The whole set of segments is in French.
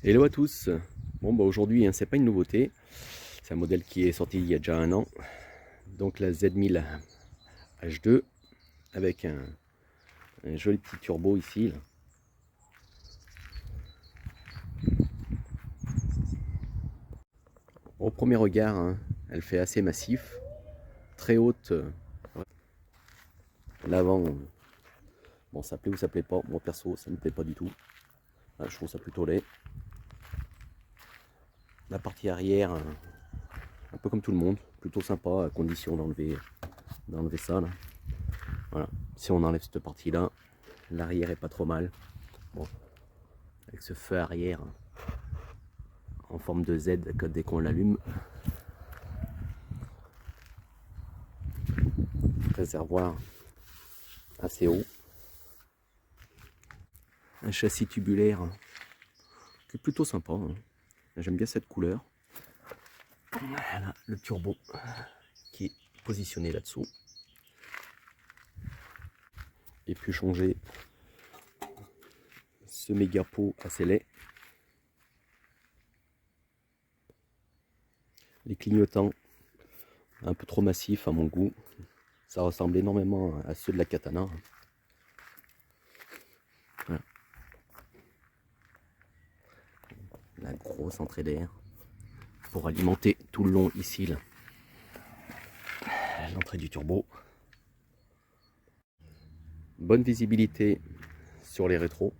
Hello à tous. Bon bah aujourd'hui hein, c'est pas une nouveauté, c'est un modèle qui est sorti il y a déjà un an. Donc la Z1000 H2 avec un joli petit turbo ici là. Au premier regard hein, elle fait assez massif, très haute. L'avant, bon ça plaît ou ça plaît pas, moi perso ça me plaît pas du tout. Je trouve ça plutôt laid. La partie arrière, un peu comme tout le monde, plutôt sympa à condition d'enlever ça là. Voilà. Si on enlève cette partie là, l'arrière est pas trop mal. Bon, avec ce feu arrière en forme de Z dès qu'on l'allume. Réservoir assez haut. Un châssis tubulaire qui est plutôt sympa. Hein. J'aime bien cette couleur. Voilà le turbo qui est positionné là-dessous. Et puis changer ce méga pot assez laid. Les clignotants un peu trop massifs à mon goût. Ça ressemble énormément à ceux de la Katana. Voilà. La grosse entrée d'air pour alimenter tout le long ici l'entrée du turbo. Bonne visibilité sur les rétros.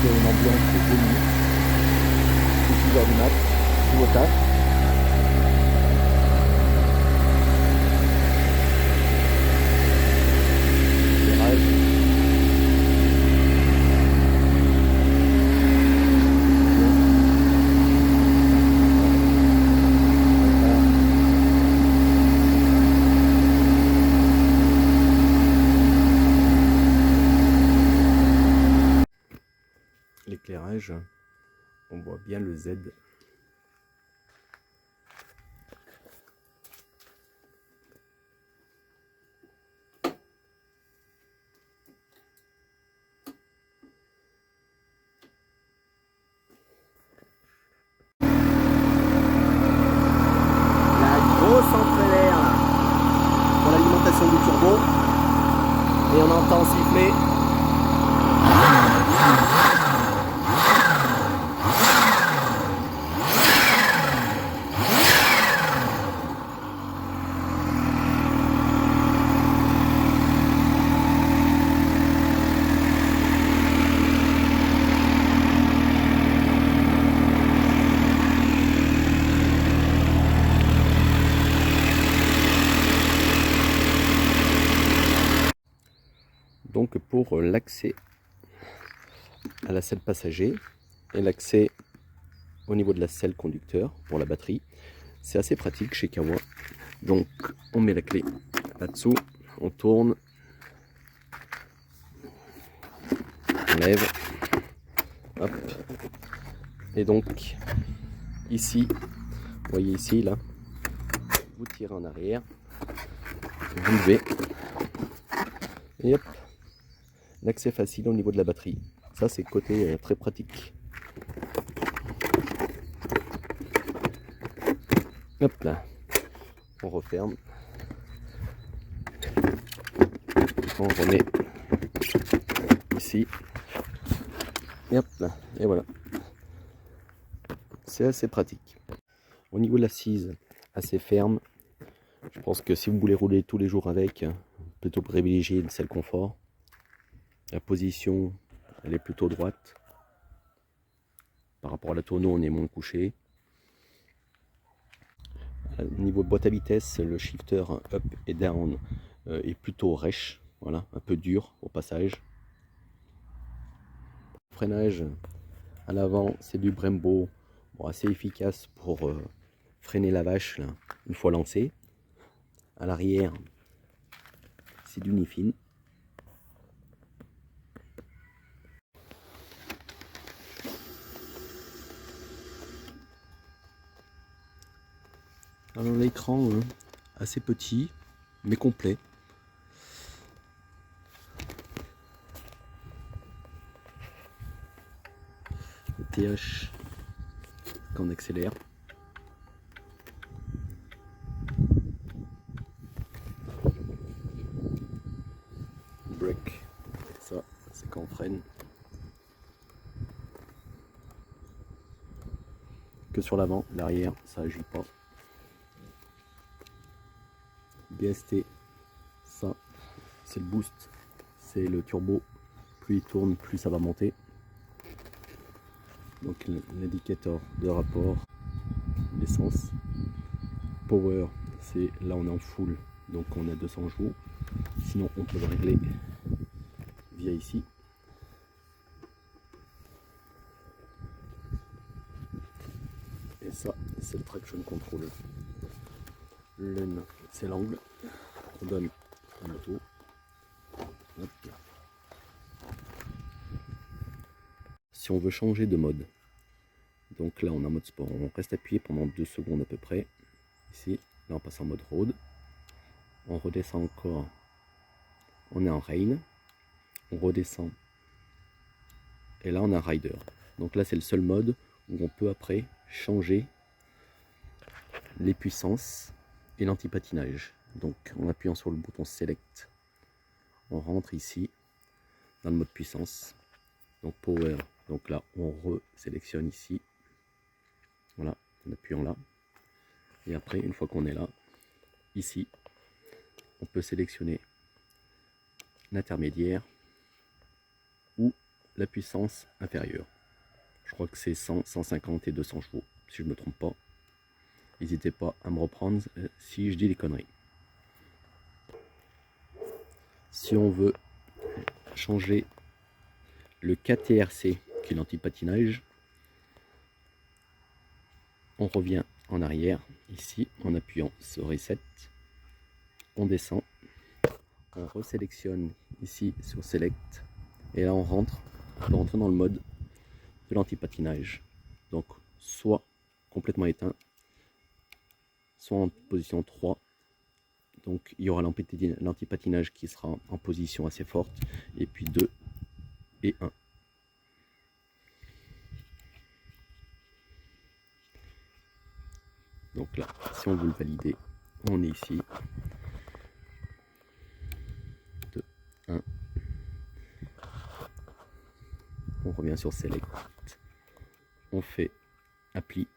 Une ambiance de nuit, 6h du mat, tout au taf. L'éclairage, on voit bien le Z. La grosse entrée d'air pour l'alimentation du turbo. Et on entend siffler. Donc pour l'accès à la selle passager et l'accès au niveau de la selle conducteur pour la batterie, c'est assez pratique chez Kawa. Donc on met la clé là-dessous, on tourne, on lève, hop, et donc ici, vous voyez ici là, vous tirez en arrière, vous levez, et hop, l'accès facile au niveau de la batterie. Ça c'est côté très pratique. Hop là, on referme, on remet ici, et hop là, et voilà. C'est assez pratique. Au niveau de l'assise, assez ferme. Je pense que si vous voulez rouler tous les jours avec, plutôt privilégier une selle confort. La position, elle est plutôt droite. Par rapport à la tonneau, on est moins couché. Au niveau boîte à vitesse, le shifter up et down est plutôt rêche, voilà, un peu dur au passage. Le freinage à l'avant, c'est du Brembo, bon, assez efficace pour freiner la vache là, une fois lancé. À l'arrière, c'est du Nifin. Alors l'écran assez petit mais complet. TH quand on accélère. Brake, ça c'est quand on freine. Que sur l'avant, l'arrière ça agit pas. BST, ça c'est le boost, c'est le turbo. Plus il tourne, plus ça va monter. Donc l'indicateur de rapport, l'essence. Power, c'est là on est en full, donc on a 200 chevaux. Sinon on peut le régler via ici. Et ça c'est le traction control. L'un c'est l'angle qu'on donne à l'auto. Si on veut changer de mode, donc là on est en mode sport, on reste appuyé pendant 2 secondes à peu près. Ici, là on passe en mode road. On redescend encore, on est en rain. On redescend et là on a rider. Donc là c'est le seul mode où on peut après changer les puissances et l'anti-patinage. Donc en appuyant sur le bouton select, on rentre ici dans le mode puissance. Donc power, donc là on resélectionne ici. Voilà, en appuyant là. Et après, une fois qu'on est là, ici, on peut sélectionner l'intermédiaire ou la puissance inférieure. Je crois que c'est 100, 150 et 200 chevaux, si je ne me trompe pas. N'hésitez pas à me reprendre si je dis des conneries. Si on veut changer le KTRC, qui est l'anti-patinage, on revient en arrière, ici, en appuyant sur Reset. On descend, on resélectionne ici sur Select, et là on rentre dans le mode de l'anti-patinage. Donc soit complètement éteint, soit en position 3. Donc il y aura l'anti-patinage qui sera en position assez forte, et puis 2 et 1. Donc là, si on veut le valider, on est ici. 2, 1. On revient sur Select. On fait Appli.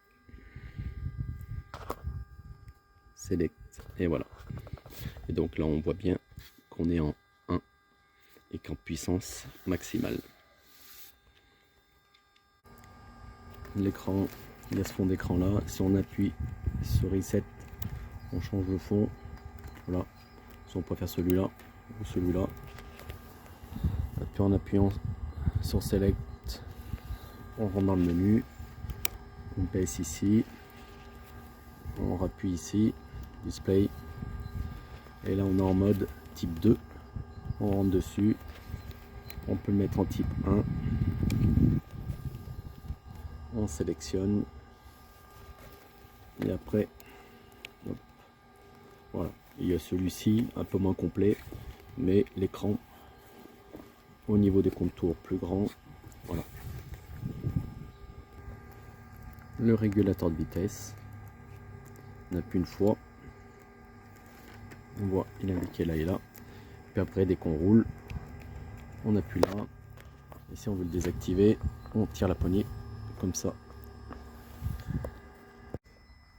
Select. Et voilà. Et donc là, on voit bien qu'on est en 1 et qu'en puissance maximale. L'écran, il y a ce fond d'écran là. Si on appuie sur Reset, on change le fond. Voilà. Si on préfère celui-là ou celui-là. Puis en appuyant sur Select, on rentre dans le menu. On baisse ici. On rappuie ici. Display. Et là on est en mode type 2. On rentre dessus. On peut le mettre en type 1. On sélectionne. Et après, hop, voilà. Il y a celui-ci un peu moins complet, mais l'écran au niveau des contours plus grand. Voilà. Le régulateur de vitesse. On appuie une fois. On voit il est indiqué là et là. Puis après, dès qu'on roule, on appuie là. Et si on veut le désactiver, on tire la poignée comme ça.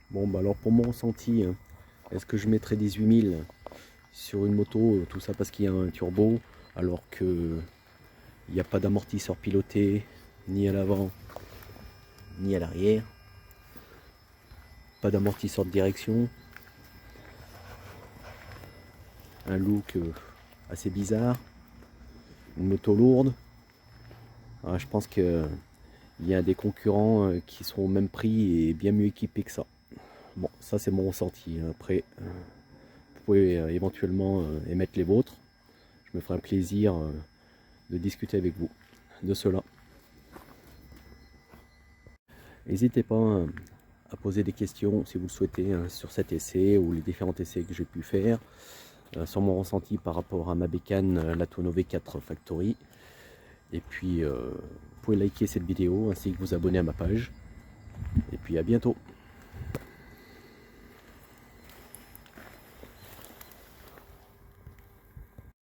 Bon, bah alors pour mon ressenti, est-ce que je mettrais 18 000 sur une moto, tout ça parce qu'il y a un turbo, alors que il n'y a pas d'amortisseur piloté, ni à l'avant, ni à l'arrière. Pas d'amortisseur de direction. Un look assez bizarre. Une moto lourde. Alors, je pense qu'il y a des concurrents qui sont au même prix et bien mieux équipés que ça. Bon, ça c'est mon ressenti. Après, vous pouvez éventuellement émettre les vôtres. Je me ferai un plaisir de discuter avec vous de cela. N'hésitez pas à poser des questions si vous le souhaitez hein, sur cet essai ou les différents essais que j'ai pu faire, sur mon ressenti par rapport à ma bécane, la Tuono V4 Factory. Et puis, vous pouvez liker cette vidéo ainsi que vous abonner à ma page. Et puis à bientôt.